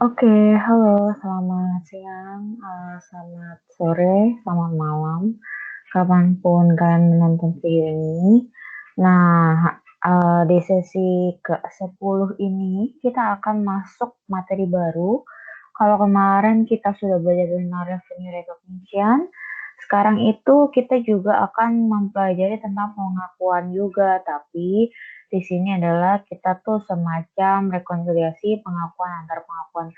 Oke, halo, selamat siang, selamat sore, selamat malam, kapanpun kalian menonton video ini. Nah, di sesi ke-10 ini kita akan masuk materi baru. Kalau kemarin kita sudah belajar tentang revenue recognition, sekarang itu kita juga akan mempelajari tentang pengakuan juga, tapi di sini adalah kita tuh semacam rekonsiliasi pengakuan antar pengakuan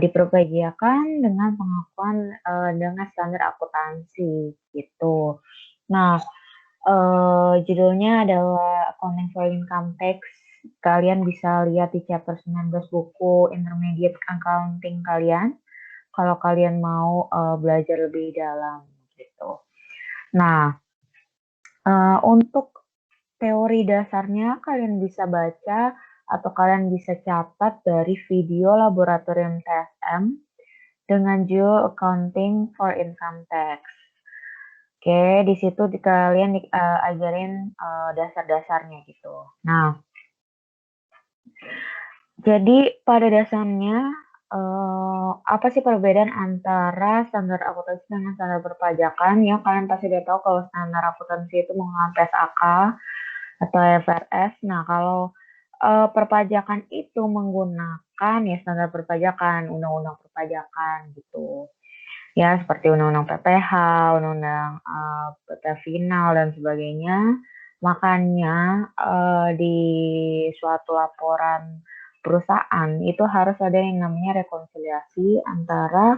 di perpajakan dengan pengakuan dengan standar akuntansi gitu. Nah, judulnya adalah Accounting for Income Tax. Kalian bisa lihat di chapter 19 buku Intermediate Accounting kalian kalau kalian mau belajar lebih dalam gitu. Nah, untuk teori dasarnya kalian bisa baca atau kalian bisa catat dari video laboratorium TSM dengan judul Accounting for Income Tax. Oke, di situ kalian ajarin dasar-dasarnya gitu. Nah, jadi pada dasarnya apa sih perbedaan antara standar akuntansi dengan standar perpajakan? Ya, kalian pasti udah tahu kalau standar akuntansi itu menggunakan PSAK atau IFRS. Nah, kalau perpajakan itu menggunakan ya standar perpajakan, undang-undang perpajakan gitu. Ya, seperti undang-undang PPH, undang-undang PPh final dan sebagainya. Makanya di suatu laporan perusahaan itu harus ada yang namanya rekonsiliasi antara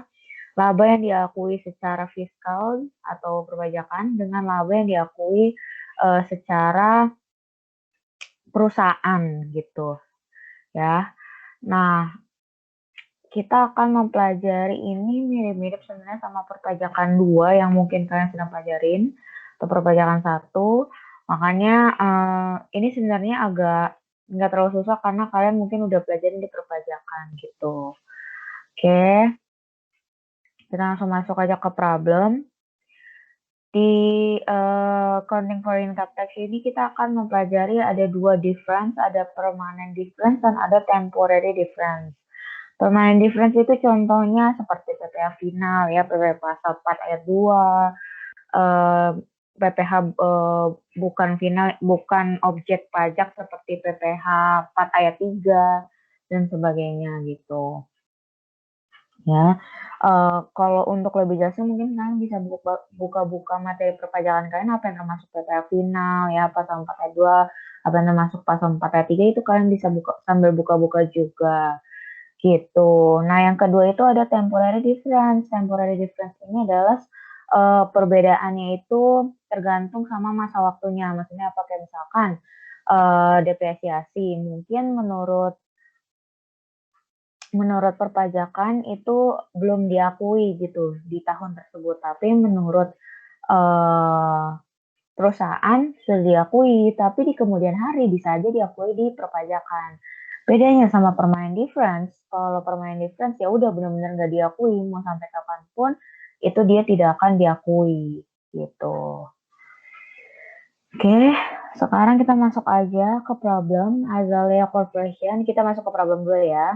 laba yang diakui secara fiskal atau perpajakan dengan laba yang diakui secara perusahaan gitu ya. Nah, kita akan mempelajari ini mirip-mirip sebenarnya sama perpajakan 2 yang mungkin kalian sedang pelajarin atau perpajakan 1. Makanya ini sebenarnya agak nggak terlalu susah karena kalian mungkin udah pelajarin di perpajakan gitu. Oke, kita langsung masuk aja ke problem. Di Accounting for Income Tax ini kita akan mempelajari ada 2 difference, ada permanent difference dan ada temporary difference. Permanent difference itu contohnya seperti PPh final ya, PPh pasal 4 ayat 2, PPh bukan final, bukan objek pajak seperti PPh 4 ayat 3 dan sebagainya gitu. Ya, kalau untuk lebih jelasnya mungkin kalian bisa buka-buka materi perpajakan kalian apa yang termasuk PPh final ya, pasal 4 ayat 2, apa yang termasuk pasal 4 ayat 3 itu kalian bisa buka sambil buka-buka juga. Gitu. Nah, yang kedua itu ada temporary difference. Temporary difference ini adalah perbedaannya itu tergantung sama masa waktunya. Maksudnya apa? Kayak misalkan depresiasi. Mungkin menurut perpajakan itu belum diakui gitu di tahun tersebut. Tapi menurut perusahaan sudah diakui, tapi di kemudian hari bisa aja diakui di perpajakan. Bedanya sama permanent difference, kalau permanent difference ya udah benar-benar nggak diakui, mau sampai kapanpun itu dia tidak akan diakui gitu. Oke, sekarang kita masuk aja ke problem Azalea Corporation. Kita masuk ke problem 2 ya.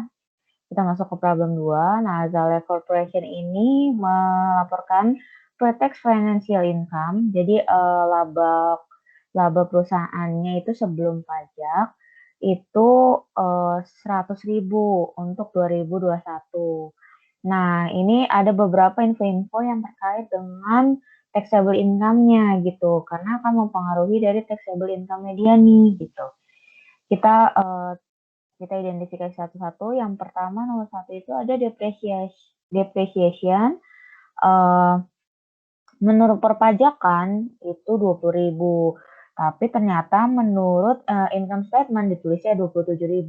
Kita masuk ke problem 2. Nah, Azalea Corporation ini melaporkan pre-tax financial income. Jadi laba perusahaannya itu sebelum pajak itu 100.000 untuk 2021. Nah, ini ada beberapa info-info yang terkait dengan taxable income-nya gitu, karena akan mempengaruhi dari taxable income-nya dia nih gitu. Kita identifikasi satu-satu. Yang pertama nomor 1 itu ada depreciation. Menurut perpajakan itu 20.000. Tapi ternyata menurut income statement ditulisnya 27.000.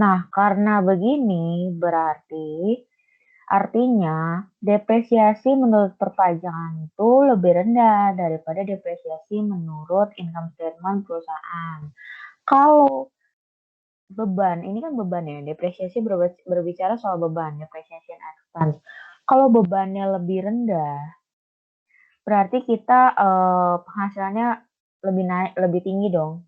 Nah, karena begini berarti artinya depresiasi menurut perpajakan itu lebih rendah daripada depresiasi menurut income statement perusahaan. Kalau beban, ini kan beban ya, depresiasi berbicara soal beban, depreciation expense. Kalau bebannya lebih rendah, berarti kita penghasilannya lebih tinggi dong.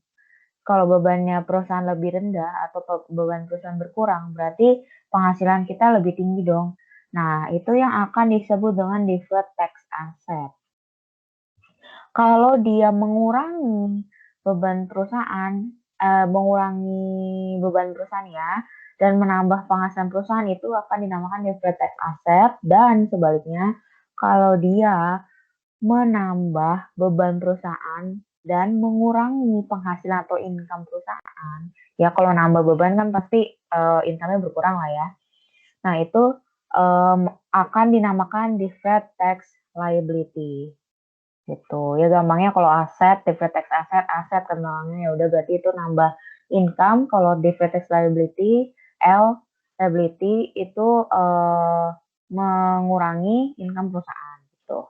kalau bebannya perusahaan lebih rendah atau beban perusahaan berkurang, berarti penghasilan kita lebih tinggi dong. Nah, itu yang akan disebut dengan deferred tax asset. Kalau dia mengurangi beban perusahaan, mengurangi beban perusahaan ya, dan menambah penghasilan perusahaan itu akan dinamakan deferred tax asset, dan sebaliknya kalau dia menambah beban perusahaan dan mengurangi penghasilan atau income perusahaan. Ya kalau nambah beban kan pasti income-nya berkurang lah ya. Nah itu akan dinamakan deferred tax liability. Gitu. Ya gampangnya kalau aset, deferred tax asset, aset kenalnya ya udah berarti itu nambah income. Kalau deferred tax liability, liability itu mengurangi income perusahaan gitu.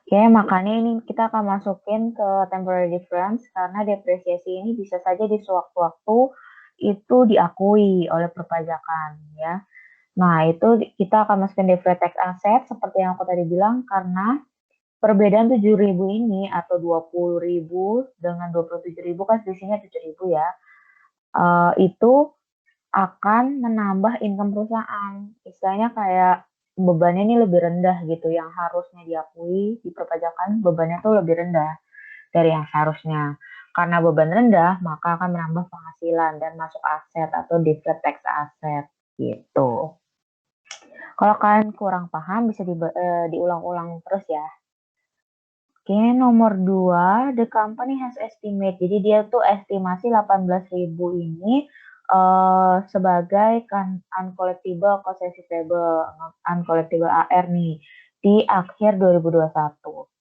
Oke, makanya ini kita akan masukin ke temporary difference karena depresiasi ini bisa saja di sewaktu-waktu itu diakui oleh perpajakan ya. Nah, itu kita akan masukin deferred tax asset seperti yang aku tadi bilang karena perbedaan 7.000 ini atau 20.000 dengan 27.000 kan selisihnya 7.000 ya. Itu akan menambah income perusahaan. Istilahnya kayak bebannya ini lebih rendah gitu. Yang harusnya diakui di perpajakan bebannya tuh lebih rendah dari yang seharusnya. Karena beban rendah, maka akan menambah penghasilan dan masuk aset atau deferred tax asset gitu. Kalau kalian kurang paham bisa diulang-ulang terus ya. Oke, nomor 2, the company has estimate. Jadi dia tuh estimasi 18.000 ini sebagai uncollectible cost receivable, uncollectible AR nih di akhir 2021.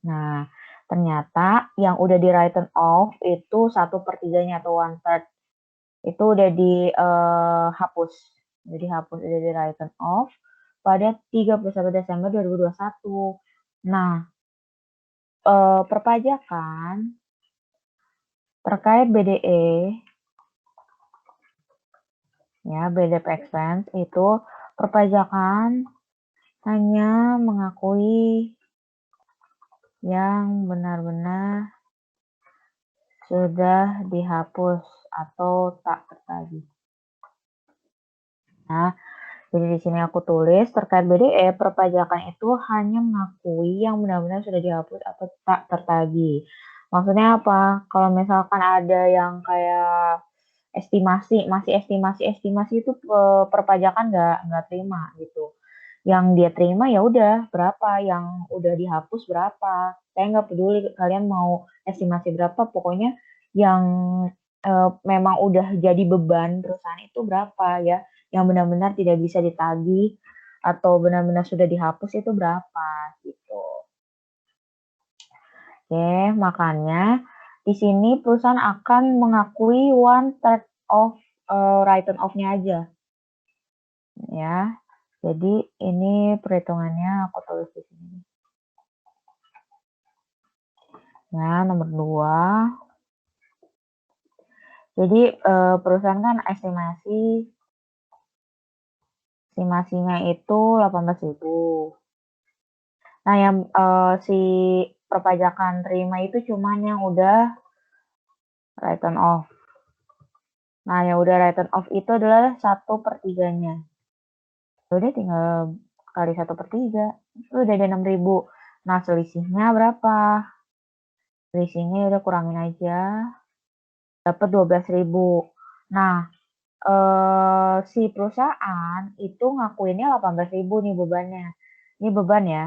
Nah, ternyata yang udah di written off itu 1/3 atau 1/3 itu udah dihapus. Jadi hapus udah di written off pada 31 Desember 2021. Nah, perpajakan terkait BDE ya BDP expense itu perpajakan hanya mengakui yang benar-benar sudah dihapus atau tak tertagih. Nah, jadi di sini aku tulis terkait BDE perpajakan itu hanya mengakui yang benar-benar sudah dihapus atau tak tertagih. Maksudnya apa? Kalau misalkan ada yang kayak masih estimasi itu perpajakan nggak terima gitu. Yang dia terima ya udah berapa, yang udah dihapus berapa. Saya nggak peduli kalian mau estimasi berapa, pokoknya yang memang udah jadi beban perusahaan itu berapa ya, yang benar-benar tidak bisa ditagih atau benar-benar sudah dihapus itu berapa gitu. Oke, makanya di sini perusahaan akan mengakui 1/3 of written off-nya aja. Ya. Jadi ini perhitungannya aku tulis di sini. Ya, nomor 2. Jadi perusahaan kan estimasinya itu 18.000. Nah, yang si perpajakan terima itu cuman yang udah written off. Nah, yang udah written off itu adalah 1/3-nya. Udah tinggal kali 1/3. Itu udah ada 6.000. Nah, selisihnya berapa? Selisihnya udah kurangin aja. Dapat 12.000. Nah, si perusahaan itu ngakuinnya 18.000 nih bebannya. Ini beban ya.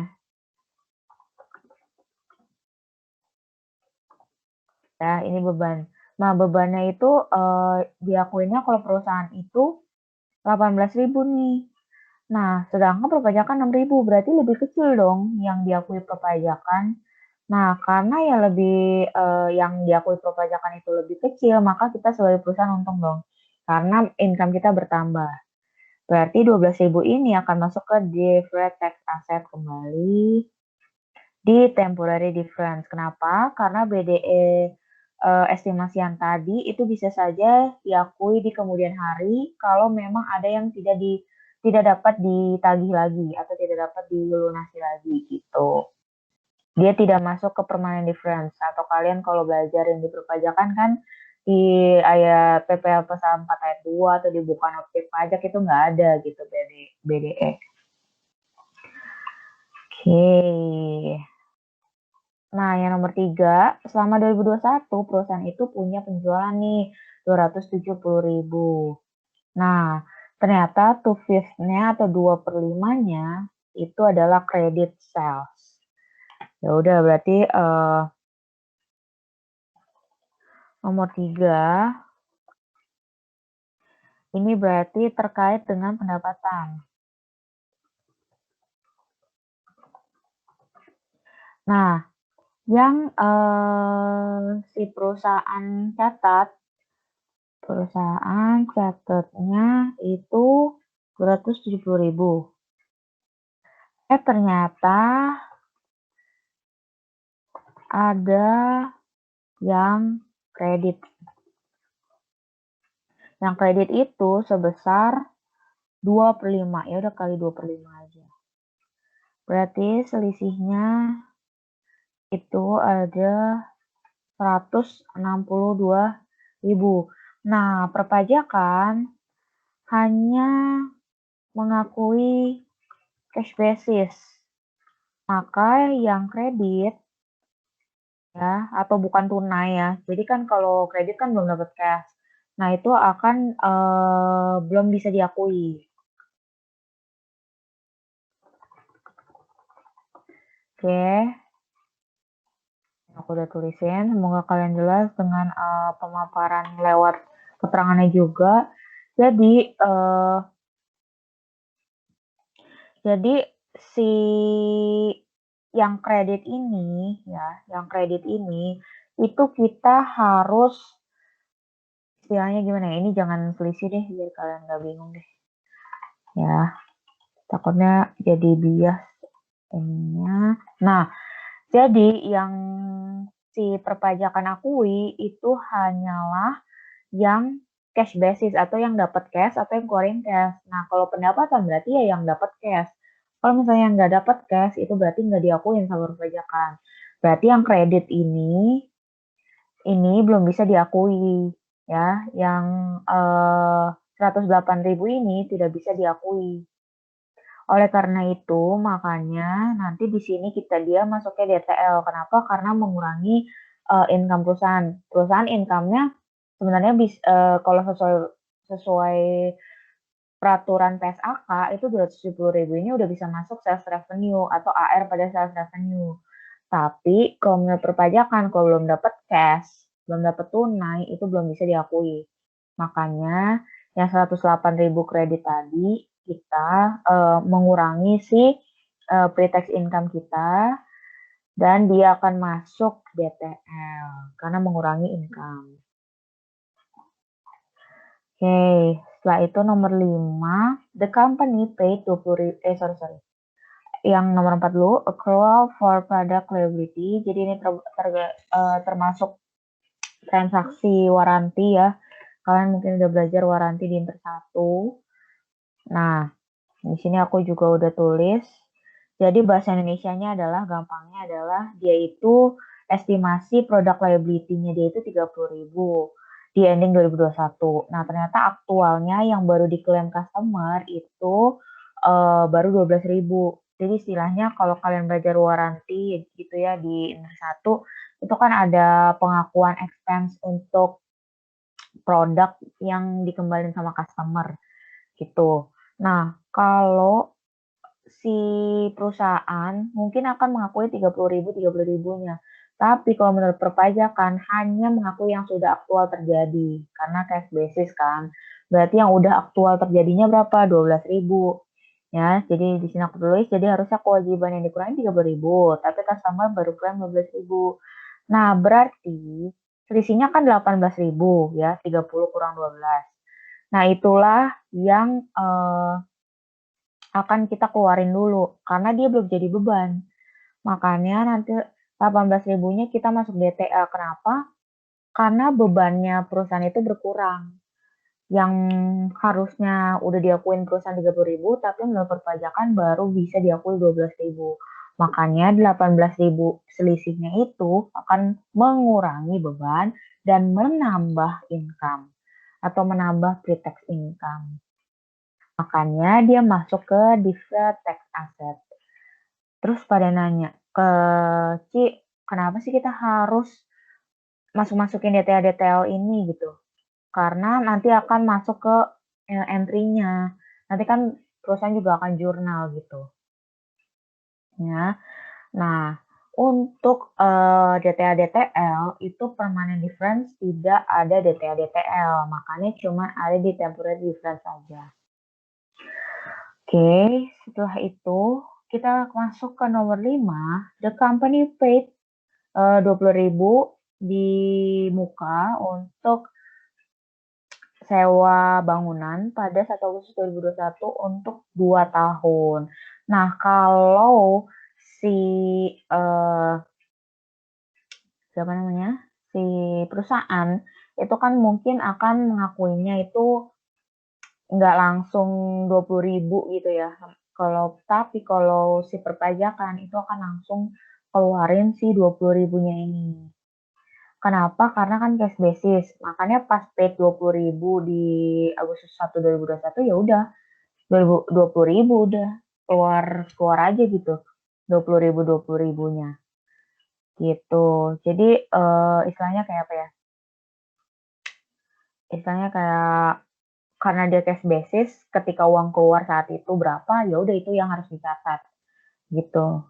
Ya, ini beban. Nah, bebannya itu diakuinnya kalau perusahaan itu 18.000 nih. Nah, sedangkan perpajakan 6.000, berarti lebih kecil dong yang diakui perpajakan. Nah, karena ya lebih yang diakui perpajakan itu lebih kecil, maka kita sebagai perusahaan untung dong. Karena income kita bertambah. Berarti 12.000 ini akan masuk ke deferred tax asset kembali di temporary difference. Kenapa? Karena BDE estimasi yang tadi itu bisa saja diakui di kemudian hari kalau memang ada yang tidak dapat ditagih lagi atau tidak dapat dilunasi lagi gitu. dia tidak masuk ke permanent difference. Atau kalian kalau belajar yang di perpajakan kan di ayat PPh pasal 4 ayat 2 atau di bukan objek pajak itu nggak ada gitu BDE. Oke. Nah, yang nomor 3, selama 2021 perusahaan itu punya penjualan nih 270.000. Nah, ternyata 2/5-nya atau 2/5-nya itu adalah credit sales. Ya udah berarti nomor 3 ini berarti terkait dengan pendapatan. Nah, yang si perusahaan catatnya itu 270.000. Ternyata ada yang kredit. Yang kredit itu sebesar 2/5. Ya udah kali 2/5 aja. Berarti selisihnya itu ada 162.000. Nah, perpajakan hanya mengakui cash basis. Maka yang kredit ya atau bukan tunai ya. Jadi kan kalau kredit kan belum dapat cash. Nah, itu akan belum bisa diakui. Oke. Aku udah tulisin. Semoga kalian jelas dengan pemaparan lewat keterangannya juga. Jadi si yang kredit ini itu kita harus istilahnya gimana ya? Ini jangan selisih deh biar kalian nggak bingung deh. Ya, takutnya jadi bias ininya. Nah, jadi yang si perpajakan akui itu hanyalah yang cash basis atau yang dapat cash atau yang keluarin cash. Nah, kalau pendapatan berarti ya yang dapat cash. Kalau misalnya nggak dapat cash itu berarti nggak diakuin sama perpajakan. Berarti yang kredit ini belum bisa diakui ya. Yang 108.000 ini tidak bisa diakui. Oleh karena itu, makanya nanti di sini dia masuknya DTL. Kenapa? Karena mengurangi income perusahaan. Perusahaan income-nya sebenarnya kalau sesuai peraturan PSAK itu 270.000 ini udah bisa masuk sales revenue atau AR pada sales revenue. Tapi kalau menurut perpajakan, kalau belum dapat cash, belum dapat tunai, itu belum bisa diakui. Makanya yang 108.000 kredit tadi kita mengurangi si pre-tax income kita dan dia akan masuk DTL karena mengurangi income. Oke, setelah itu nomor 5, the company paid 20.000, Yang nomor 4 dulu, accrual for product liability. Jadi ini termasuk transaksi waranti ya. Kalian mungkin udah belajar waranti di Inter 1. Nah, di sini aku juga udah tulis. Jadi bahasa Indonesianya gampangnya adalah dia itu estimasi produk liability-nya dia itu 30.000 di ending 2021. Nah, ternyata aktualnya yang baru diklaim customer itu baru 12.000. Jadi istilahnya kalau kalian belajar waranti gitu ya di Inter 1, itu kan ada pengakuan expense untuk produk yang dikembalikan sama customer gitu. Nah, kalau si perusahaan mungkin akan mengakui 30.000-nya. Tapi kalau menurut perpajakan hanya mengakui yang sudah aktual terjadi karena cash basis kan. Berarti yang udah aktual terjadinya berapa? 12.000. Ya, jadi di sini aku tulis jadi harusnya kewajiban yang dikurangi 30.000, tapi customer baru klaim 12.000. Nah, berarti selisihnya kan 18.000 ya, 30 kurang 12. Nah, itulah yang akan kita keluarin dulu karena dia belum jadi beban. Makanya nanti 18.000-nya kita masuk DTA. Kenapa? Karena bebannya perusahaan itu berkurang. Yang harusnya udah diakuin perusahaan 30.000, tapi menurut perpajakan baru bisa diakui 12.000. Makanya 18.000 selisihnya itu akan mengurangi beban dan menambah income atau menambah pre-tax income. Makanya dia masuk ke deferred tax asset. Terus pada nanya, Ci, kenapa sih kita harus masukin detail-detail ini gitu? Karena nanti akan masuk ke entry-nya. Nanti kan perusahaan juga akan jurnal gitu. Ya. Nah, untuk DTL itu permanent difference tidak ada DTL, makanya cuma ada di temporary difference saja. Oke, setelah itu kita masuk ke nomor 5. The company paid 20.000 di muka untuk sewa bangunan pada 1 Agustus 2021 untuk 2 tahun. Nah, kalau si siapa namanya? Si perusahaan itu kan mungkin akan mengakuinya itu nggak langsung 20.000 gitu ya. Tapi kalau si perpajakan itu akan langsung keluarin si 20.000-nya ini. Kenapa? Karena kan cash basis. Makanya pas paid 20.000 di Agustus 1 2021 ya udah 20.000 udah keluar aja gitu. 20.000-20.000-nya. Gitu. Jadi istilahnya kayak apa ya? Istilahnya kayak karena dia cash basis, ketika uang keluar saat itu berapa, ya udah itu yang harus dicatat gitu.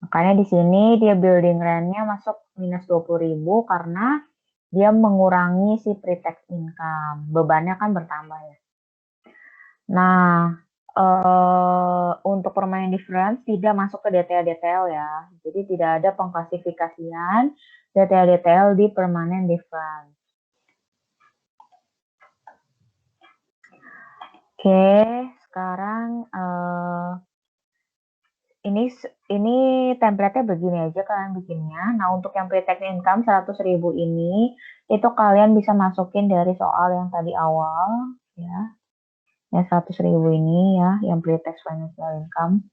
Makanya di sini dia building rent-nya masuk minus 20.000 karena dia mengurangi si pre-tax income. Bebannya kan bertambah ya. Nah, untuk permanent difference tidak masuk ke detail-detail ya. Jadi tidak ada pengklasifikasian detail-detail di permanent difference. Oke, sekarang ini template-nya begini aja kalian bikinnya. Nah, untuk yang pre-tax income 100.000 ini itu kalian bisa masukin dari soal yang tadi awal ya. Yang 100.000 ini ya, yang pre-tax financial income.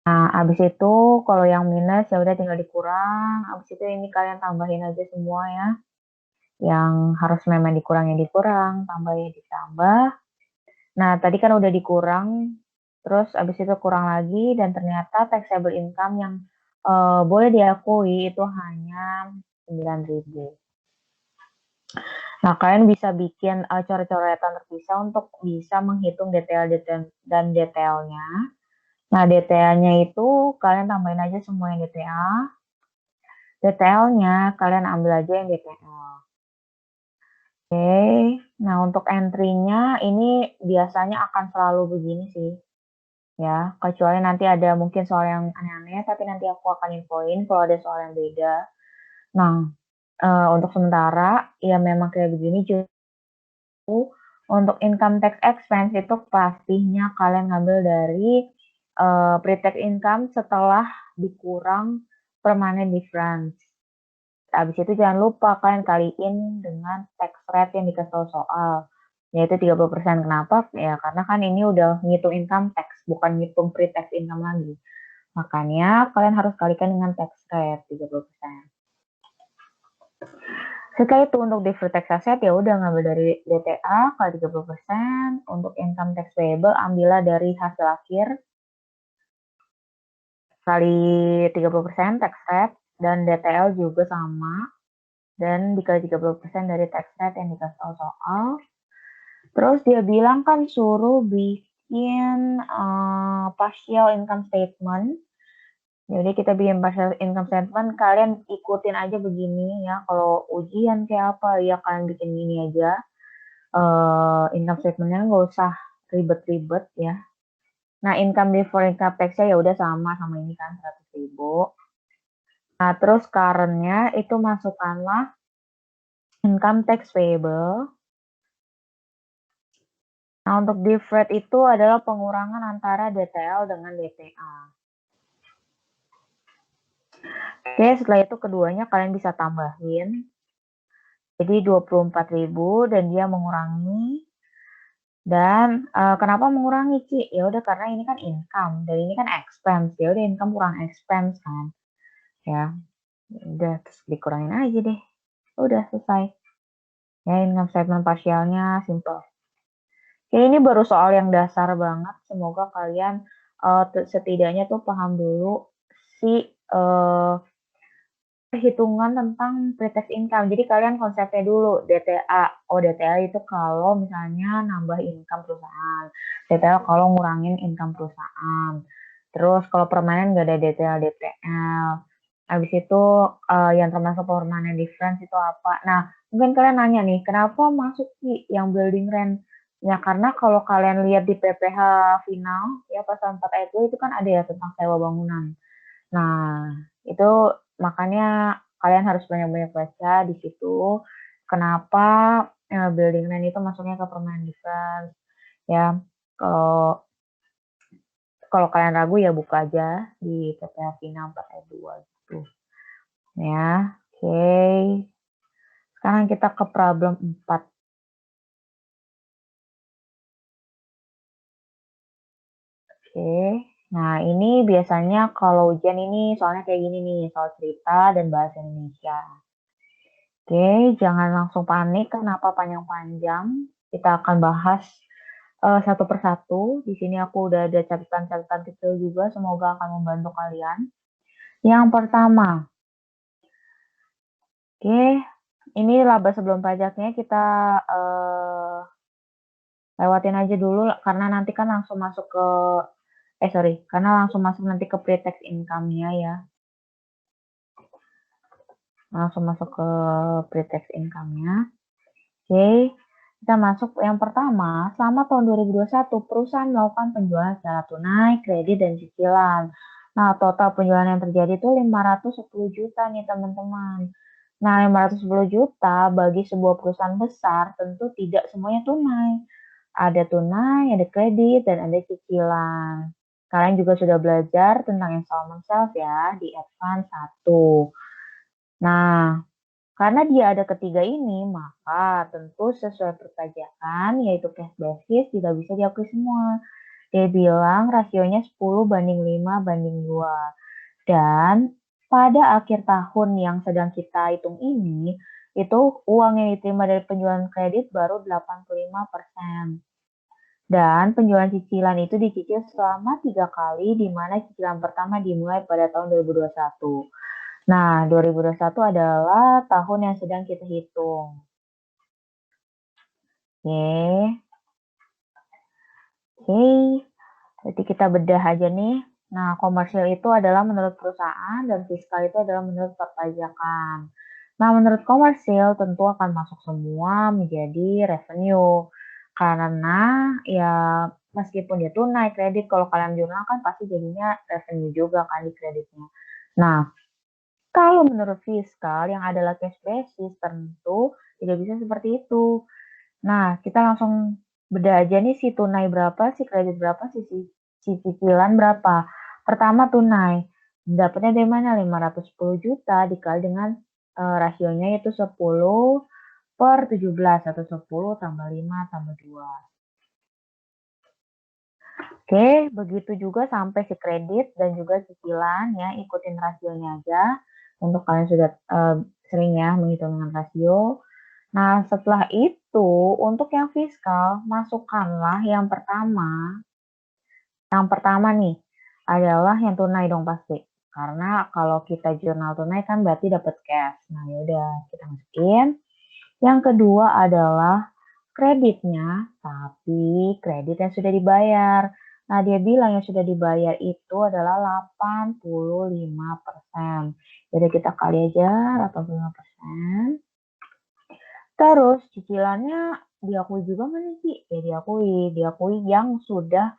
Nah, habis itu kalau yang minus ya udah tinggal dikurang. Habis itu ini kalian tambahin aja semua ya. Yang harus memang dikurangin dikurang, tambahnya ditambah. Nah, tadi kan udah dikurang, terus habis itu kurang lagi, dan ternyata taxable income yang boleh diakui itu hanya 9.000. Nah, kalian bisa bikin coret-coretan terpisah untuk bisa menghitung detail-detail dan detailnya. Nah, detailnya itu kalian tambahin aja semua yang DTA. Detailnya kalian ambil aja yang DTL. Oke, nah untuk entry-nya ini biasanya akan selalu begini sih. Ya, kecuali nanti ada mungkin soal yang aneh-aneh, tapi nanti aku akan infoin kalau ada soal yang beda. Nah, untuk sementara, ya memang kayak begini. Untuk income tax expense itu pastinya kalian ngambil dari pre-tax income setelah dikurang permanent difference. Habis itu jangan lupa kalian kaliin dengan tax rate yang dikasih tahu soal, yaitu 30%. Kenapa? Ya karena kan ini udah ngitung income tax, bukan ngitung pre-tax income lagi. Makanya kalian harus kalikan dengan tax rate 30%. Setelah itu untuk deferred tax asset ya udah ngambil dari DTA kali 30%. Untuk income tax payable ambillah dari hasil akhir kali 30% tax rate, dan DTL juga sama, dan dikali 30% dari tax rate yang dikasih tahu soal. Terus dia bilang kan suruh bikin partial income statement. Jadi kita bikin partial income statement, kalian ikutin aja begini ya. Kalau ujian kayak apa ya kalian bikin gini aja. Income statementnya nggak usah ribet-ribet ya. Nah, income before income tax-nya ya udah sama ini kan 100.000. Nah, terus current-nya itu masukkanlah income tax payable. Nah, untuk deferred itu adalah pengurangan antara DTL dengan DTA. Oke, setelah itu keduanya kalian bisa tambahin. Jadi 24.000 dan dia mengurangi Dan kenapa mengurangi, Ci? Ya udah karena ini kan income dan ini kan expense. Ya udah income kurang expense kan. Ya, udah terus dikurangin aja deh. Udah selesai. Ya income statement partialnya simple. Oke, ini baru soal yang dasar banget. Semoga kalian setidaknya tuh paham dulu si perhitungan tentang pre-tax income. Jadi kalian konsepnya dulu DTA. Oh, DTA itu kalau misalnya nambah income perusahaan. DTA kalau ngurangin income perusahaan. Terus kalau permanen nggak ada DTA, DTL. Habis itu yang termasuk permanen difference itu apa? Nah, mungkin kalian nanya nih, kenapa masuk sih yang building rent? Ya karena kalau kalian lihat di PPh final ya pasal 4 ayat 2 itu kan ada ya tentang sewa bangunan. Nah, itu makanya kalian harus banyak-banyak baca di situ. Kenapa building land itu masuknya ke permanent defense? Ya, kalau kalau kalian ragu ya buka aja di PPh final 4 ayat 2 gitu. Ya, oke. Sekarang kita ke problem 4. Oke. Nah, ini biasanya kalau ujian ini soalnya kayak gini nih, soal cerita dan bahasa Indonesia. Oke, jangan langsung panik kenapa panjang-panjang. Kita akan bahas satu persatu. Di sini aku udah ada catatan-catatan kecil juga, semoga akan membantu kalian. Yang pertama, oke, ini laba sebelum pajaknya kita lewatin aja dulu karena nanti kan langsung masuk ke karena langsung masuk nanti ke pre-tax income-nya ya. Langsung masuk ke pre-tax income-nya. Oke, kita masuk yang pertama. Selama tahun 2021, perusahaan melakukan penjualan secara tunai, kredit, dan cicilan. Nah, total penjualan yang terjadi itu 510 juta nih teman-teman. Nah, 510 juta bagi sebuah perusahaan besar tentu tidak semuanya tunai. Ada tunai, ada kredit, dan ada cicilan. Kalian juga sudah belajar tentang installment sales ya di Advance 1. Nah, karena dia ada ketiga ini, maka tentu sesuai perpajakan, yaitu cash basis, tidak bisa diakui semua. Dia bilang rasionya 10:5/2. Dan pada akhir tahun yang sedang kita hitung ini, itu uang yang diterima dari penjualan kredit baru 85%. Dan penjualan cicilan itu dicicil selama 3 kali, di mana cicilan pertama dimulai pada tahun 2021. Nah, 2021 adalah tahun yang sedang kita hitung. Oke. Oke. Jadi kita bedah aja nih. Nah, komersial itu adalah menurut perusahaan dan fiskal itu adalah menurut perpajakan. Nah, menurut komersial tentu akan masuk semua menjadi revenue. Karena ya meskipun dia tunai kredit, kalau kalian jurnal kan pasti jadinya revenue juga kan di kreditnya. Nah, kalau menurut fiskal yang adalah cash basis tentu tidak bisa seperti itu. Nah, kita langsung bedah aja nih si tunai berapa, si kredit berapa, si cicilan berapa. Pertama tunai. Dapatnya dari mana? 510 juta dikali dengan rasionya yaitu 10/17 atau 10 tambah 5 tambah 2. Oke, begitu juga sampai si kredit dan juga cicilan ya, ikutin rasionya aja. Untuk kalian sudah sering ya menghitung dengan rasio. Nah, setelah itu untuk yang fiskal, masukkanlah yang pertama. Yang pertama nih adalah yang tunai dong pasti. Karena kalau kita jurnal tunai kan berarti dapat cash. Nah, yaudah kita masukin. Yang kedua adalah kreditnya, tapi kredit yang sudah dibayar. Nah, dia bilang yang sudah dibayar itu adalah 85%. Jadi kita kali aja 85%. Terus cicilannya diakui juga mana sih? Ya diakui yang sudah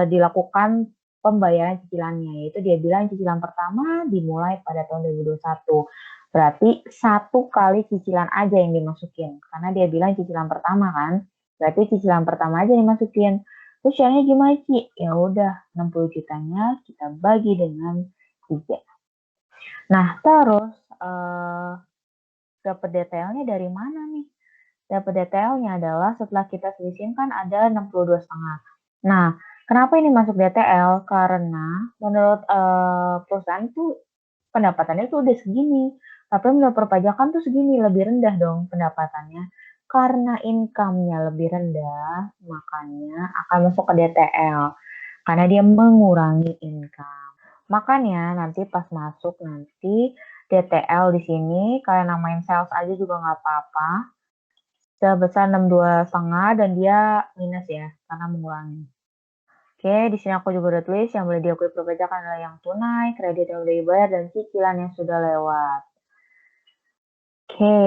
dilakukan pembayaran cicilannya. Yaitu dia bilang cicilan pertama dimulai pada tahun 2021. Berarti 1 kali cicilan aja yang dimasukin. Karena dia bilang cicilan pertama kan. Berarti cicilan pertama aja dimasukin. Terus caranya gimana sih? Ya udah 60 jutanya kita bagi dengan 3. Nah, terus dapat detailnya dari mana nih? dapat DTL-nya adalah setelah kita selisihin kan ada 62,5. Nah, kenapa ini masuk DTL? Karena menurut perusahaan tuh pendapatannya tuh udah segini. Tapi menurut perpajakan tuh segini, lebih rendah dong pendapatannya. Karena income-nya lebih rendah, makanya akan masuk ke DTL. Karena dia mengurangi income. Makanya nanti pas masuk nanti DTL di sini kalian namain sales aja juga nggak apa-apa. Sebesar 62,5 dan dia minus ya, karena mengurangi. Oke, di sini aku juga udah tulis yang boleh diakui perpajakan adalah yang tunai, kredit yang udah dibayar, dan cicilan yang sudah lewat. Oke,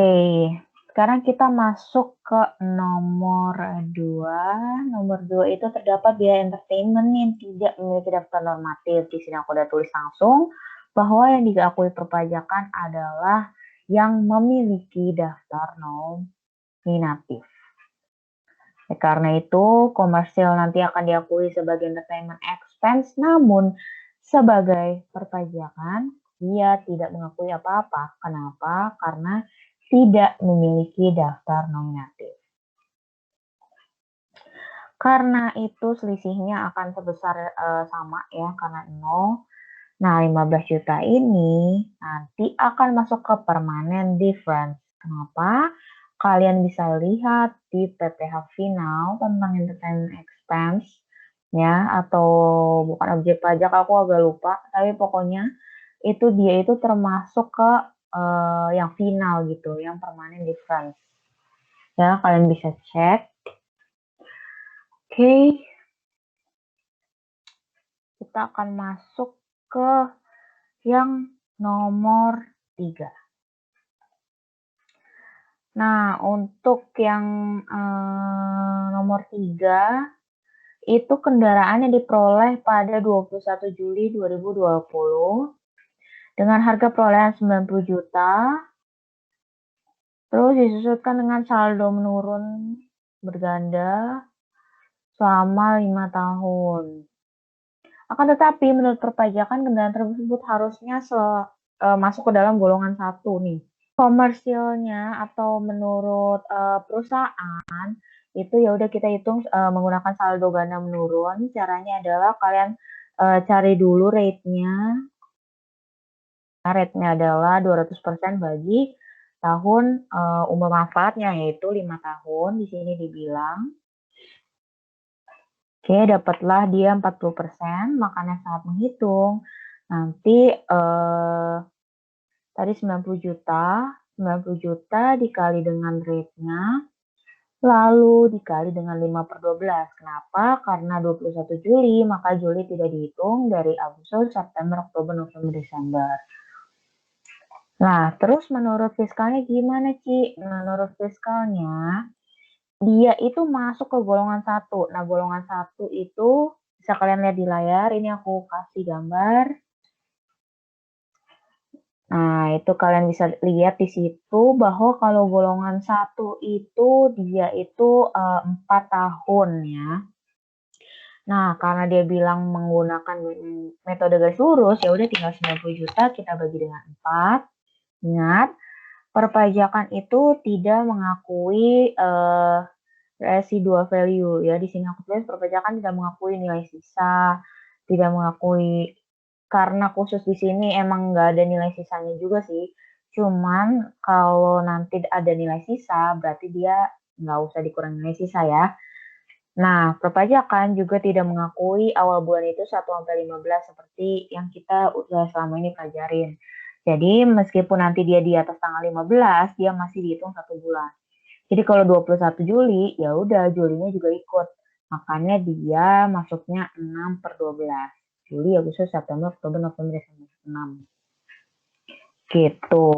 sekarang kita masuk ke nomor 2. Nomor 2 itu terdapat biaya entertainment yang tidak memiliki daftar normatif. Di sini aku udah tulis langsung bahwa yang diakui perpajakan adalah yang memiliki daftar nominatif. Karena itu, komersil nanti akan diakui sebagai entertainment expense, namun sebagai perpajakan, dia tidak mengakui apa-apa. Kenapa? Karena tidak memiliki daftar nominatif. Karena itu selisihnya akan sebesar sama ya, karena 0. Nah, 15 juta ini nanti akan masuk ke permanent difference. Kenapa? Kalian bisa lihat di PPH final tentang entertainment expense ya, atau bukan objek pajak, aku agak lupa, tapi pokoknya itu dia itu termasuk ke yang final gitu, yang permanent difference. Ya, kalian bisa cek. Oke. Kita akan masuk ke yang nomor 3. Nah, untuk yang nomor 3, itu kendaraan yang diperoleh pada 21 Juli 2020 dengan harga perolehan 90 juta, terus disusutkan dengan saldo menurun berganda selama 5 tahun. Akan tetapi, menurut perpajakan, kendaraan tersebut harusnya masuk ke dalam golongan 1 nih. Komersilnya atau menurut perusahaan itu ya udah kita hitung menggunakan saldo ganda menurun. Caranya adalah kalian cari dulu rate-nya. Rate-nya adalah 200% bagi tahun umur manfaatnya, yaitu 5 tahun. Di sini dibilang. Oke, dapatlah dia 40%, makanya saat menghitung nanti tadi 90 juta dikali dengan rate-nya, lalu dikali dengan 5/12. Kenapa? Karena 21 Juli, maka Juli tidak dihitung dari Agustus, September, Oktober, November, Desember. Nah, terus menurut fiskalnya gimana, Ci? Menurut fiskalnya, dia itu masuk ke golongan 1. Nah, golongan 1 itu bisa kalian lihat di layar, ini aku kasih gambar. Nah, itu kalian bisa lihat di situ bahwa kalau golongan 1 itu dia itu 4 tahun ya. Nah, karena dia bilang menggunakan metode garis lurus, ya udah tinggal 90 juta kita bagi dengan 4. Ingat, perpajakan itu tidak mengakui residual value ya. Di sini aku tulis perpajakan tidak mengakui nilai sisa, tidak mengakui, karena khusus di sini emang nggak ada nilai sisanya juga sih. Cuman kalau nanti ada nilai sisa, berarti dia nggak usah dikurangi nilai sisa ya. Nah, perpajakan juga tidak mengakui awal bulan itu 1-15 seperti yang kita udah selama ini pelajarin. Jadi, meskipun nanti dia di atas tanggal 15, dia masih dihitung 1 bulan. Jadi kalau 21 Juli, ya udah Julinya juga ikut. Makanya dia masuknya 6/12. Juli, Agustus, September, Oktober, November, Desember. 6. Gitu.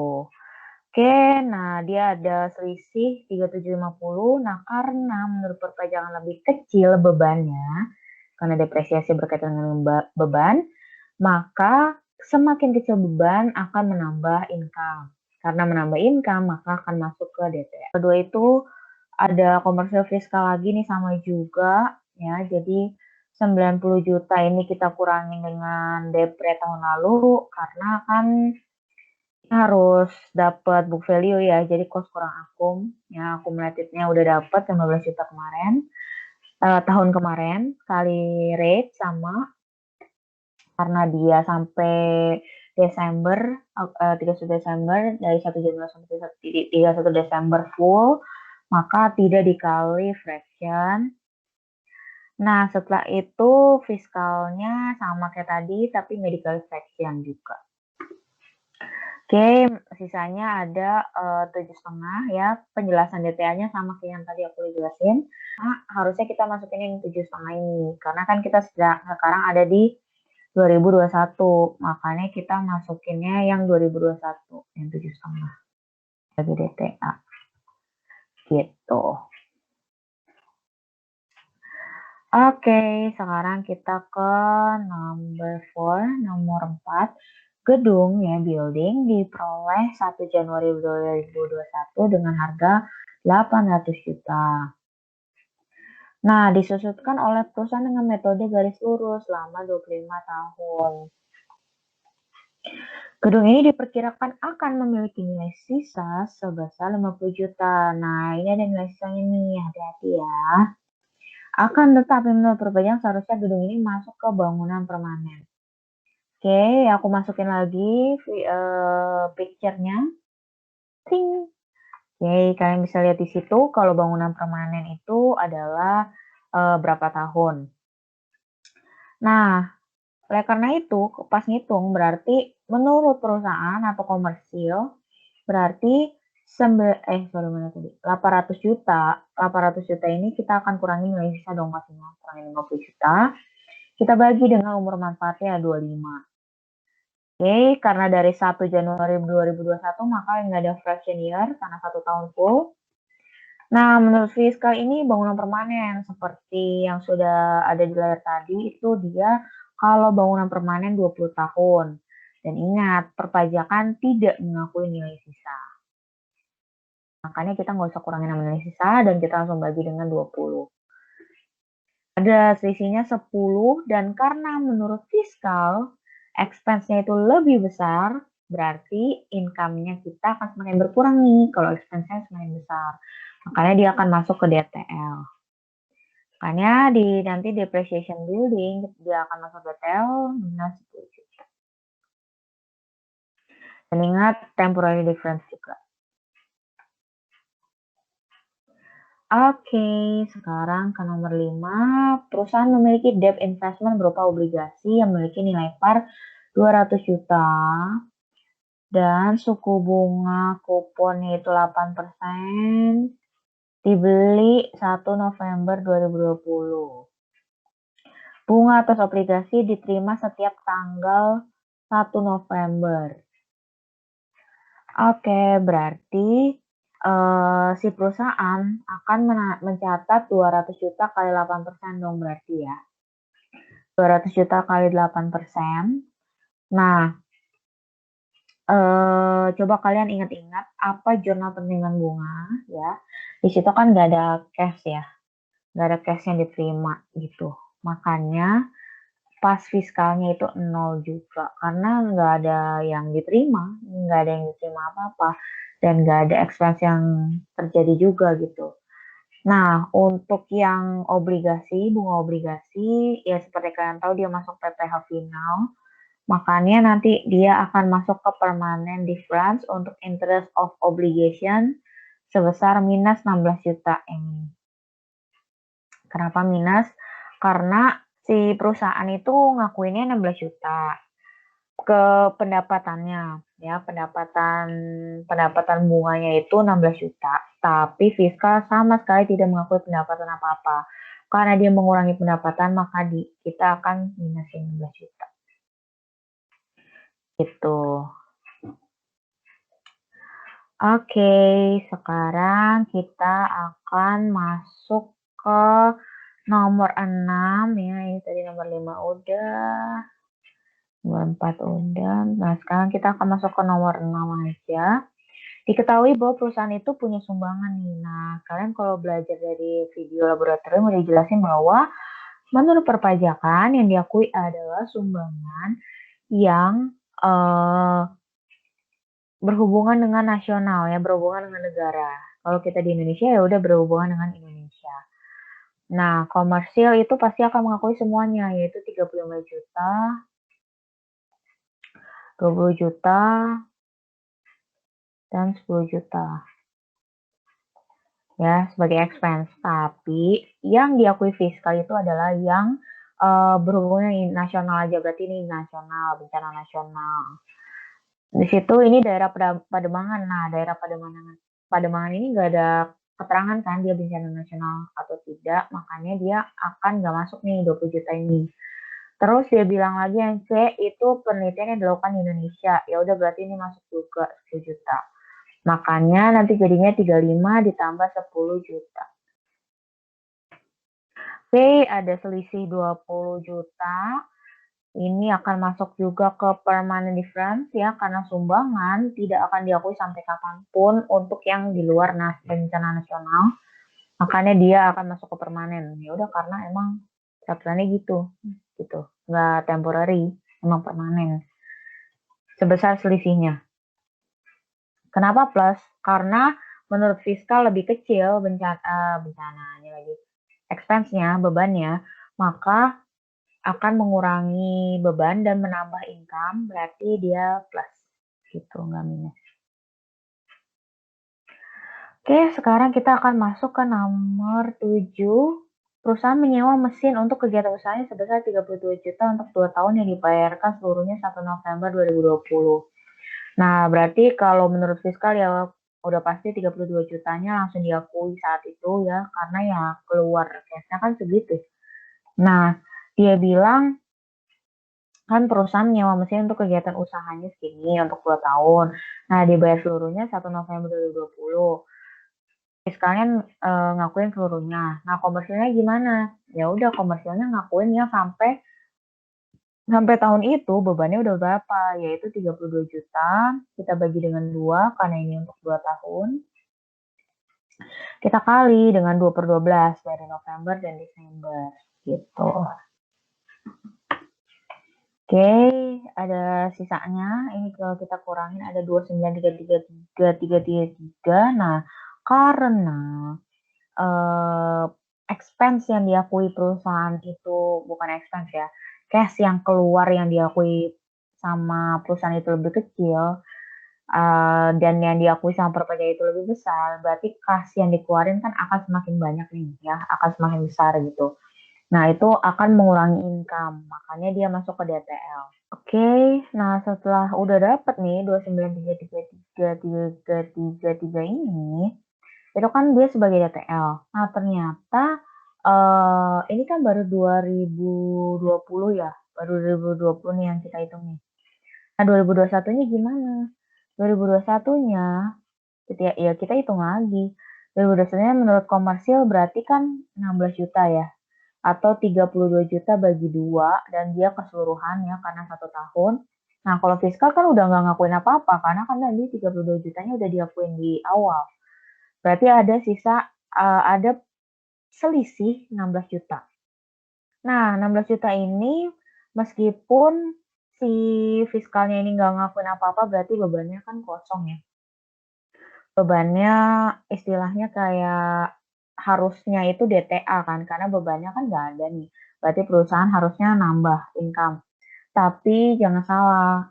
Oke, nah dia ada selisih 3750. Nah, karena menurut perpajakan lebih kecil bebannya, karena depresiasi berkaitan dengan beban, maka semakin kecil beban akan menambah income. Karena menambah income, maka akan masuk ke DTL. Kedua itu ada komersil fiskal lagi nih, sama juga ya. Jadi 90 juta ini kita kurangin dengan depre tahun lalu, karena kan harus dapat book value ya, jadi cost kurang akum, ya akumulatifnya udah dapat 15 juta kemarin, tahun kemarin, kali rate sama, karena dia sampai Desember, 31 Desember, dari 1 Januari sampai 31 Desember full, maka tidak dikali fraction. Nah, setelah itu fiskalnya sama kayak tadi, tapi nggak dikali fraction juga. Oke, sisanya ada 7,5 ya. Penjelasan detailnya sama kayak yang tadi aku jelasin. Nah, harusnya kita masukin yang 7,5 ini, karena kan kita sekarang ada di 2021, makanya kita masukinnya yang 2021, yang 7,5 sebagai DTA. Gitu. Oke, sekarang kita ke nomor 4. Gedung ya, building diperoleh 1 Januari 2021 dengan harga 800 juta. Nah, disusutkan oleh perusahaan dengan metode garis lurus selama 25 tahun. Gedung ini diperkirakan akan memiliki nilai sisa sebesar 50 juta. Nah, ini ada nilai sisanya nih, hati-hati ya. Akan tetapi menurut perbandingan seharusnya gedung ini masuk ke bangunan permanen. Oke, aku masukin lagi picture-nya. Ting. Oke, kalian bisa lihat di situ kalau bangunan permanen itu adalah berapa tahun. Nah, oleh karena itu, pas ngitung berarti menurut perusahaan atau komersil berarti 800 juta. 800 juta ini kita akan kurangi nilai sisa dong pastinya. Kurangin 50 juta. Kita bagi dengan umur manfaatnya 25. Oke, karena dari 1 Januari 2021 maka nggak ada fraction year karena 1 tahun full. Nah, menurut fiskal ini bangunan permanen seperti yang sudah ada di layar tadi itu dia kalau bangunan permanen 20 tahun. Dan ingat, perpajakan tidak mengakui nilai sisa. Makanya kita nggak usah kurangin nilai sisa dan kita langsung bagi dengan 20. Ada selisihnya 10 dan karena menurut fiskal expense-nya itu lebih besar, berarti income-nya kita akan semakin berkurang nih kalau expense-nya semakin besar. Makanya dia akan masuk ke DTL. Makanya nanti depreciation building dia akan masuk DTL minus 10 juta. Dan ingat temporary difference juga. Oke, sekarang ke nomor 5. Perusahaan memiliki debt investment berupa obligasi yang memiliki nilai par 200 juta. Dan suku bunga kuponnya itu 8%. Dibeli 1 November 2020. Bunga atas obligasi diterima setiap tanggal 1 November. Oke, berarti si perusahaan akan mencatat 200 juta kali 8% dong berarti ya. 200 juta kali 8%. Nah, coba kalian ingat-ingat apa jurnal penerimaan bunga ya. Di situ kan nggak ada cash ya. Nggak ada cash yang diterima gitu. Makanya pas fiskalnya itu 0 juga. Karena nggak ada yang diterima. Nggak ada yang diterima apa-apa. Dan nggak ada expense yang terjadi juga gitu. Nah, untuk yang obligasi, bunga obligasi, ya seperti kalian tahu dia masuk PPh final, makanya nanti dia akan masuk ke permanent difference untuk interest of obligation sebesar minus 16 juta ini. Kenapa minus? Karena si perusahaan itu ngakuinnya 16 juta ke pendapatannya ya, pendapatan bunganya itu 16 juta, tapi fiskal sama sekali tidak mengakui pendapatan apa-apa. Karena dia mengurangi pendapatan, maka kita akan minus 16 juta. Gitu. Oke, sekarang kita akan masuk ke nomor 6 ya. Ini tadi nomor 5 udah. Nomor 4 udah. Nah, sekarang kita akan masuk ke nomor 6 aja. Diketahui bahwa perusahaan itu punya sumbangan nih. Nah, kalian kalau belajar dari video laboratorium udah jelasin bahwa menurut perpajakan yang diakui adalah sumbangan yang berhubungan dengan nasional ya, berhubungan dengan negara. Kalau kita di Indonesia ya udah berhubungan dengan Indonesia. Nah, komersil itu pasti akan mengakui semuanya, yaitu 35 juta, 20 juta, dan 10 juta. Ya, sebagai expense. Tapi yang diakui fiskal itu adalah yang berhubungan dengan nasional aja, berarti ini nasional, bencana nasional. Di situ ini daerah Pademangan. Nah, daerah Pademangan ini nggak ada keterangan kan dia bencana nasional atau tidak, makanya dia akan nggak masuk nih 20 juta ini. Terus dia bilang lagi yang C itu penelitian yang dilakukan di Indonesia. Ya udah berarti ini masuk juga 10 juta. Makanya nanti jadinya 35 ditambah 10 juta. Oke, ada selisih 20 juta. Ini akan masuk juga ke permanent difference ya, karena sumbangan tidak akan diakui sampai kapanpun untuk yang di luar bencana nasional. Makanya dia akan masuk ke permanen. Ya udah karena emang peraturannya gitu, nggak temporary, emang permanen. Sebesar selisihnya. Kenapa plus? Karena menurut fiskal lebih kecil bencananya lagi, expense-nya, bebannya, maka akan mengurangi beban dan menambah income, berarti dia plus gitu, nggak minus. Oke, sekarang kita akan masuk ke nomor 7. Perusahaan menyewa mesin untuk kegiatan usahanya sebesar 32 juta untuk 2 tahun yang dibayarkan seluruhnya 1 November 2020. Nah, berarti kalau menurut fiskal ya udah pasti 32 jutanya langsung diakui saat itu ya, karena ya keluar cashnya kan segitu. Nah, dia bilang kan perusahaan menyewa mesin untuk kegiatan usahanya segini untuk 2 tahun. Nah, dibayar seluruhnya 1 November 2020. Fiskalnya ngakuin seluruhnya. Nah, komersilnya gimana? Ya udah komersilnya ngakuin ya sampai tahun itu bebannya udah berapa? Yaitu 32 juta. Kita bagi dengan 2 karena ini untuk 2 tahun. Kita kali dengan 2/12 dari November dan Desember gitu. Oke, ada sisanya. Ini kalau kita kurangin ada 29.333. Nah, karena expense yang diakui perusahaan itu bukan expense ya, cash yang keluar yang diakui sama perusahaan itu lebih kecil, dan yang diakui sama perpajak itu lebih besar, berarti kas yang dikeluarin kan akan semakin banyak nih ya, akan semakin besar gitu. Nah, itu akan mengurangi income, makanya dia masuk ke DTL. Oke, nah setelah udah dapet nih 29.333 ini, itu kan dia sebagai DTL. Nah, ternyata ini kan baru 2020 ya, baru 2020 nih yang kita hitung nih. Nah, 2021-nya gimana? 2021-nya, ya kita hitung lagi. 2021-nya menurut komersil berarti kan 16 juta ya, atau 32 juta bagi 2, dan dia keseluruhan ya karena 1 tahun. Nah, kalau fiskal kan udah nggak ngakuin apa-apa, karena kan tadi 32 jutanya udah diakuin di awal. Berarti ada sisa, ada selisih 16 juta. Nah, 16 juta ini meskipun si fiskalnya ini nggak ngakuin apa-apa, berarti bebannya kan kosong ya. Bebannya istilahnya kayak harusnya itu DTA kan, karena bebannya kan nggak ada nih. Berarti perusahaan harusnya nambah income. Tapi jangan salah,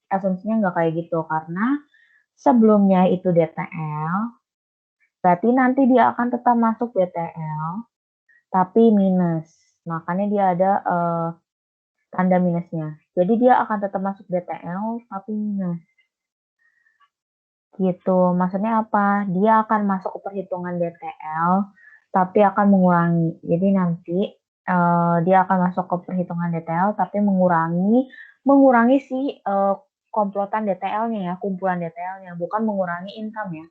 asumsinya nggak kayak gitu, karena sebelumnya itu DTL, berarti nanti dia akan tetap masuk DTL, tapi minus. Makanya dia ada tanda minusnya. Jadi dia akan tetap masuk DTL, tapi minus. Gitu. Maksudnya apa? Dia akan masuk ke perhitungan DTL, tapi akan mengurangi. Jadi nanti dia akan masuk ke perhitungan DTL, tapi mengurangi si komplotan DTL-nya ya, kumpulan DTL-nya, bukan mengurangi income ya.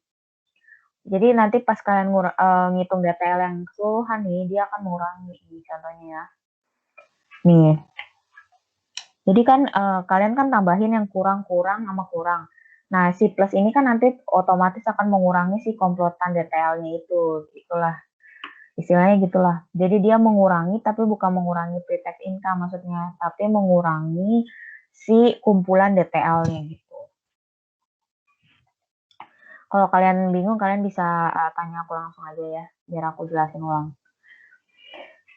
Jadi nanti pas kalian ngitung DTL yang keseluruhan nih, dia akan mengurangi. Contohnya ya. Nih. Jadi kan kalian kan tambahin yang kurang-kurang sama kurang. Nah, si plus ini kan nanti otomatis akan mengurangi si komplotan DTL-nya itu. Itulah. Istilahnya gitulah. Jadi dia mengurangi tapi bukan mengurangi pre-tax income maksudnya, tapi mengurangi si kumpulan DTL-nya gitu. Kalau kalian bingung, kalian bisa tanya aku langsung aja ya, biar aku jelasin ulang.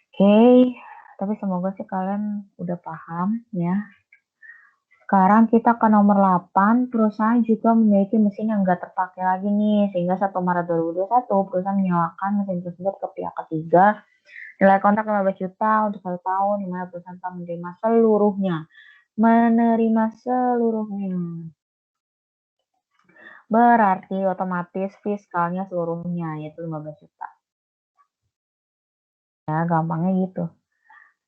Oke, tapi semoga sih kalian udah paham ya. Sekarang kita ke nomor 8, perusahaan juga memiliki mesin yang nggak terpakai lagi nih, sehingga 1 Maret 2021 perusahaan menyewakan mesin tersebut ke pihak ketiga. Nilai kontrak 15 juta untuk 1 tahun, di mana perusahaan telah menerima seluruhnya. Berarti otomatis fiskalnya seluruhnya, yaitu 15 juta. Ya, gampangnya gitu.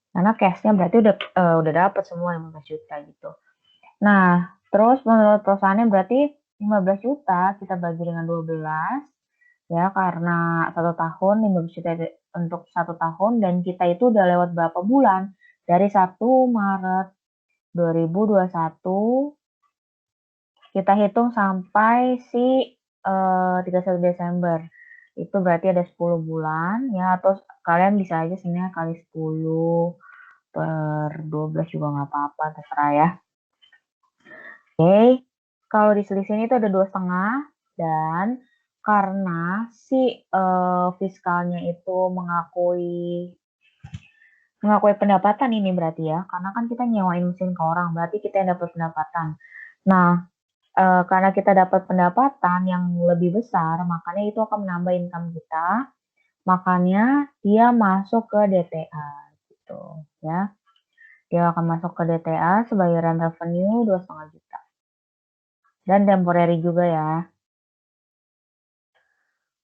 Karena cashnya berarti udah dapat semua 15 juta gitu. Nah, terus menurut perusahaannya berarti 15 juta kita bagi dengan 12 ya, karena 1 tahun 15 juta untuk 1 tahun, dan kita itu udah lewat berapa bulan dari 1 Maret 2021 kita hitung sampai 31 Desember. Itu berarti ada 10 bulan ya, atau kalian bisa aja sebenarnya kali 10 per 12 juga nggak apa-apa, terserah ya. Oke, kalau diselisin itu ada 2,5, dan karena si fiskalnya itu mengakui pendapatan ini berarti ya, karena kan kita nyewain mesin ke orang, berarti kita yang dapat pendapatan. Nah, karena kita dapat pendapatan yang lebih besar, makanya itu akan menambah income kita, makanya dia masuk ke DTA gitu ya. Dia akan masuk ke DTA sebagai rent revenue 2,5 juta. Dan temporary juga ya.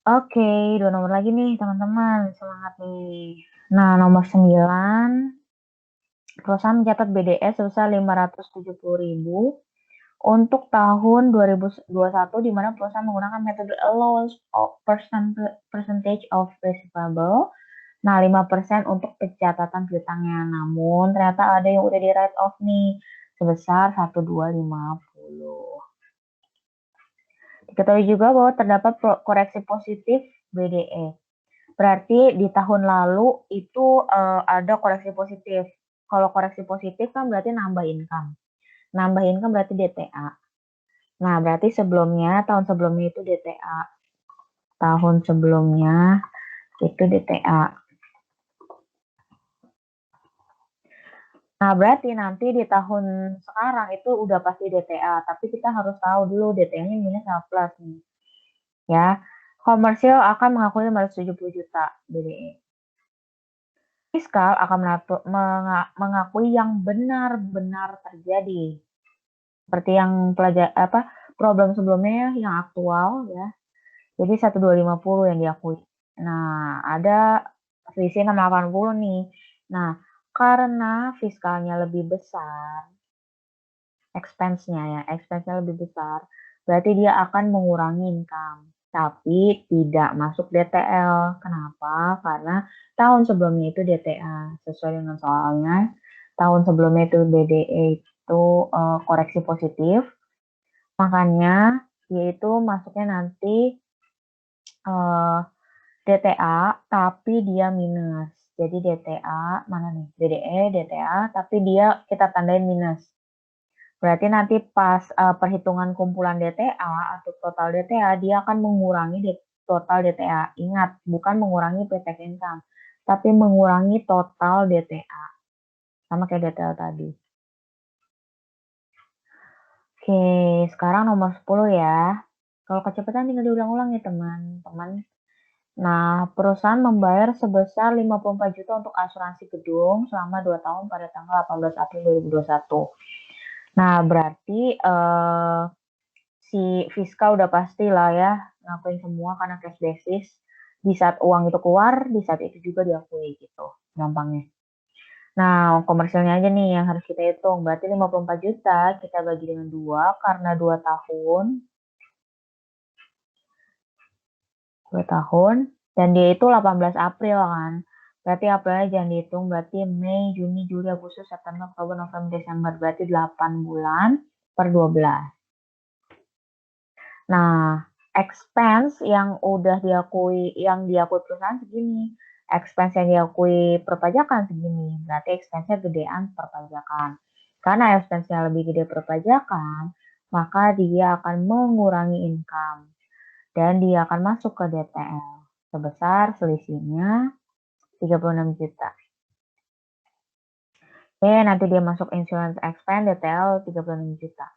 Oke, 2 nomor lagi nih teman-teman, semangat nih. Nah, nomor 9, perusahaan mencatat BDE sebesar 570.000 untuk tahun 2021, di mana perusahaan menggunakan metode allowance of percentage of receivable. Nah, 5% untuk pencatatan piutangnya. Namun, ternyata ada yang udah di write off nih, sebesar 1,250. Diketahui juga bahwa terdapat koreksi positif BDE. Berarti di tahun lalu itu ada koreksi positif. Kalau koreksi positif kan berarti nambah income. Nambah income berarti DTA. Nah, berarti tahun sebelumnya itu DTA. Tahun sebelumnya itu DTA. Nah, berarti nanti di tahun sekarang itu udah pasti DTA, tapi kita harus tahu dulu DTA-nya minus sama plus nih. Ya, komersial akan mengakui 570 juta BDE. Fiskal akan mengakui yang benar-benar terjadi. Seperti yang problem sebelumnya yang aktual ya. Jadi 1,250 yang diakui. Nah, ada selisih 680 nih. Nah, karena fiskalnya lebih besar, expense-nya lebih besar, berarti dia akan mengurangi income, tapi tidak masuk DTL. Kenapa? Karena tahun sebelumnya itu DTA, sesuai dengan soalnya. Tahun sebelumnya itu BDE itu koreksi positif, makanya dia itu masuknya nanti DTA, tapi dia minus. Jadi DTA, mana nih? BDE, DTA, tapi dia kita tandain minus. Berarti nanti pas perhitungan kumpulan DTA atau total DTA, dia akan mengurangi total DTA. Ingat, bukan mengurangi pre-tax income, tapi mengurangi total DTA. Sama kayak DTL tadi. Oke, sekarang nomor 10 ya. Kalau kecepatan tinggal diulang-ulang ya teman-teman. Nah, perusahaan membayar sebesar 54 juta untuk asuransi gedung selama 2 tahun pada tanggal 18 April 2021. Nah, berarti si fiskal udah pasti lah ya ngakuin semua karena cash basis. Di saat uang itu keluar, di saat itu juga diakui gitu, gampangnya. Nah, komersialnya aja nih yang harus kita hitung. Berarti 54 juta kita bagi dengan 2 karena 2 tahun. 2 tahun. Dan dia itu 18 April kan. Berarti Aprilnya jangan dihitung. Berarti Mei, Juni, Juli, Agustus, September, Oktober, November, Desember. Berarti 8 bulan per 12. Nah, expense yang udah diakui perusahaan segini. Expense yang diakui perpajakan segini. Berarti expense-nya gedean perpajakan. Karena expense-nya lebih gede perpajakan, maka dia akan mengurangi income. dan dia akan masuk ke DTL sebesar selisihnya 36 juta. Oke, nanti dia masuk insurance expense DTL 36 juta.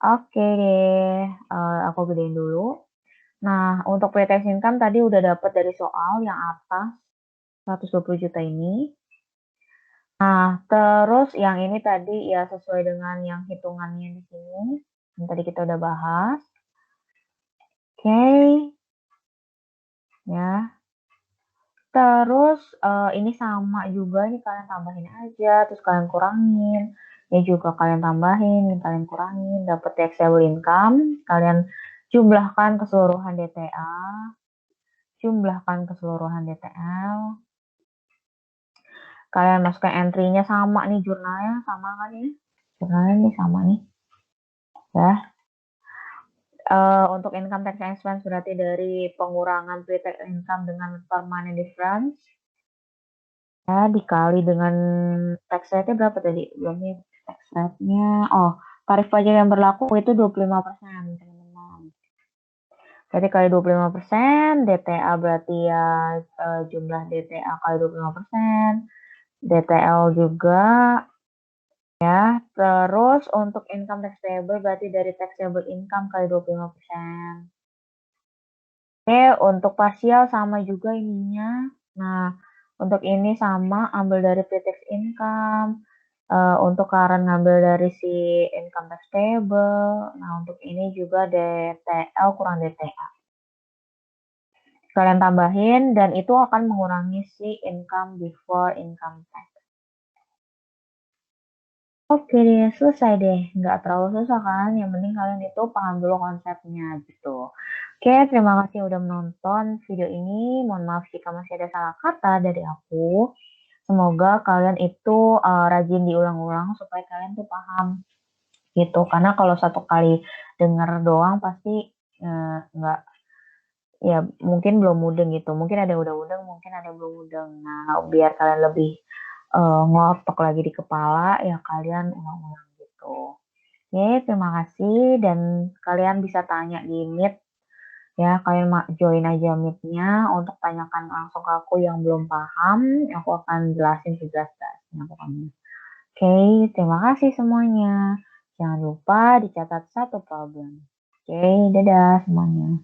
Oke deh, aku gedein dulu. Nah, untuk pre-tax income tadi udah dapat dari soal yang atas 120 juta ini. Nah, terus yang ini tadi ya sesuai dengan yang hitungannya di sini. Yang tadi kita udah bahas. Oke. Ya. Terus ini sama juga nih kalian tambahin aja, terus kalian kurangin. Ya juga kalian tambahin, kalian kurangin, dapat taxable income, kalian jumlahkan keseluruhan DTA, jumlahkan keseluruhan DTL. Kalian masukkan entry-nya sama nih, jurnalnya sama kan ya? Jurnalnya nih sama nih. Ya. Untuk income tax expense berarti dari pengurangan pre-tax income dengan permanent difference. Ya, dikali dengan tax rate-nya berapa tadi? Belum nih tax rate-nya. Oh, tarif pajak yang berlaku itu 25%, teman-teman. Berarti kali 25%, DTA berarti ya jumlah DTA kali 25%, DTL juga ya. Terus untuk income tax payable berarti dari taxable income kali 25%. Oke, untuk partial sama juga ininya. Nah, untuk ini sama ambil dari pre-tax income. Untuk current ngambil dari si income tax payable. Nah, untuk ini juga DTL kurang DTA. Kalian tambahin dan itu akan mengurangi si income before income tax. Oke deh, selesai deh. Nggak terlalu susah kan? Yang penting kalian itu paham dulu konsepnya gitu. Oke, terima kasih udah menonton video ini. Mohon maaf jika masih ada salah kata dari aku. Semoga kalian itu rajin diulang-ulang supaya kalian tuh paham gitu. Karena kalau satu kali denger doang pasti nggak, ya mungkin belum mudeng gitu. Mungkin ada yang udah mudeng, mungkin ada yang belum mudeng. Nah, biar kalian lebih ngotok lagi di kepala, ya kalian ulang-ulang gitu. Oke, terima kasih dan kalian bisa tanya di Meet ya, kalian join aja Meet-nya untuk tanyakan langsung ke aku yang belum paham, aku akan jelasin sejelas-jelasnya pokoknya. Oke, terima kasih semuanya. Jangan lupa dicatat satu problem. Oke, dadah semuanya.